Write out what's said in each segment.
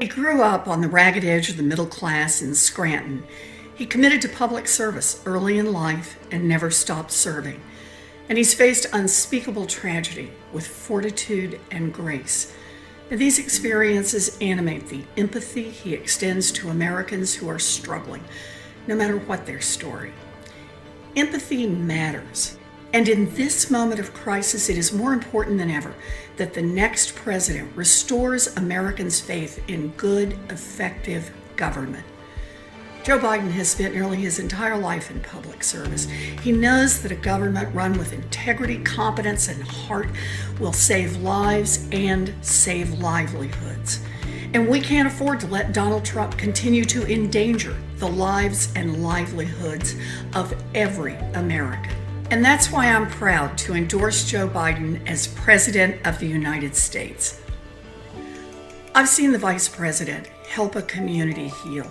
He grew up on the ragged edge of the middle class in Scranton. He committed to public service early in life and never stopped serving. And he's faced unspeakable tragedy with fortitude and grace. And these experiences animate the empathy he extends to Americans who are struggling, no matter what their story. Empathy matters. And in this moment of crisis, it is more important than ever that the next president restores Americans' faith in good, effective government. Joe Biden has spent nearly his entire life in public service. He knows that a government run with integrity, competence, and heart will save lives and save livelihoods. And we can't afford to let Donald Trump continue to endanger the lives and livelihoods of every American. And that's why I'm proud to endorse Joe Biden as President of the United States. I've seen the Vice President help a community heal.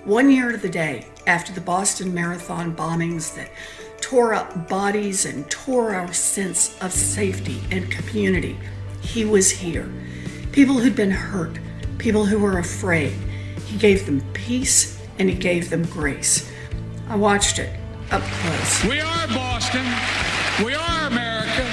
1 year to the day after the Boston Marathon bombings that tore up bodies and tore our sense of safety and community, he was here. People who'd been hurt, people who were afraid. He gave them peace and he gave them grace. I watched it up close. We are Boston. We are America.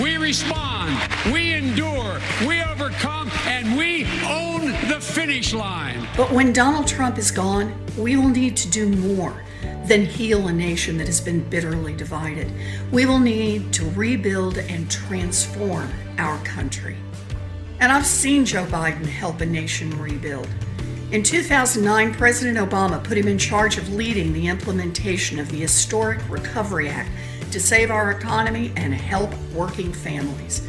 We respond. We endure. We overcome. And we own the finish line. But when Donald Trump is gone, we will need to do more than heal a nation that has been bitterly divided. We will need to rebuild and transform our country. And I've seen Joe Biden help a nation rebuild. In 2009, President Obama put him in charge of leading the implementation of the historic Recovery Act to save our economy and help working families.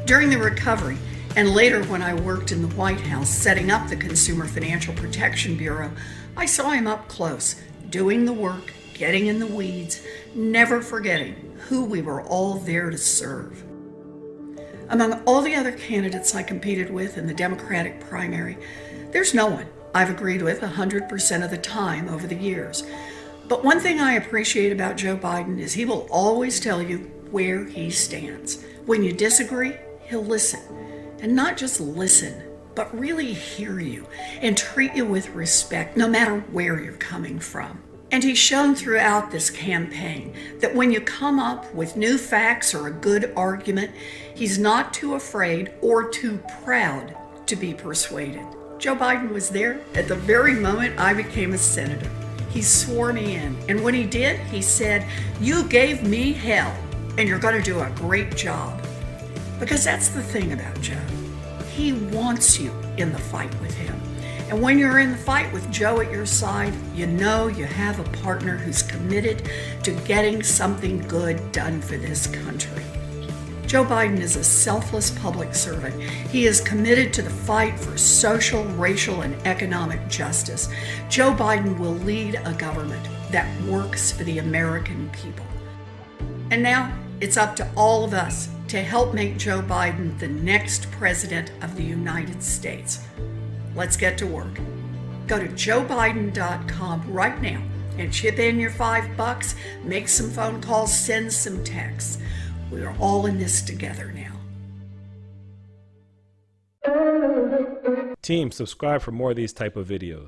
During the recovery, and later when I worked in the White House setting up the Consumer Financial Protection Bureau, I saw him up close, doing the work, getting in the weeds, never forgetting who we were all there to serve. Among all the other candidates I competed with in the Democratic primary, there's no one I've agreed with 100% of the time over the years. But one thing I appreciate about Joe Biden is he will always tell you where he stands. When you disagree, he'll listen. And not just listen, but really hear you and treat you with respect, no matter where you're coming from. And he's shown throughout this campaign that when you come up with new facts or a good argument, he's not too afraid or too proud to be persuaded. Joe Biden was there at the very moment I became a senator. He swore me in, and when he did, he said, "You gave me hell, and you're going to do a great job." Because that's the thing about Joe. He wants you in the fight with him. And when you're in the fight with Joe at your side, you know you have a partner who's committed to getting something good done for this country. Joe Biden is a selfless public servant. He is committed to the fight for social, racial, and economic justice. Joe Biden will lead a government that works for the American people. And now it's up to all of us to help make Joe Biden the next president of the United States. Let's get to work. Go to joebiden.com right now and chip in your $5, make some phone calls, send some texts. We are all in this together now. Team, subscribe for more of these type of videos.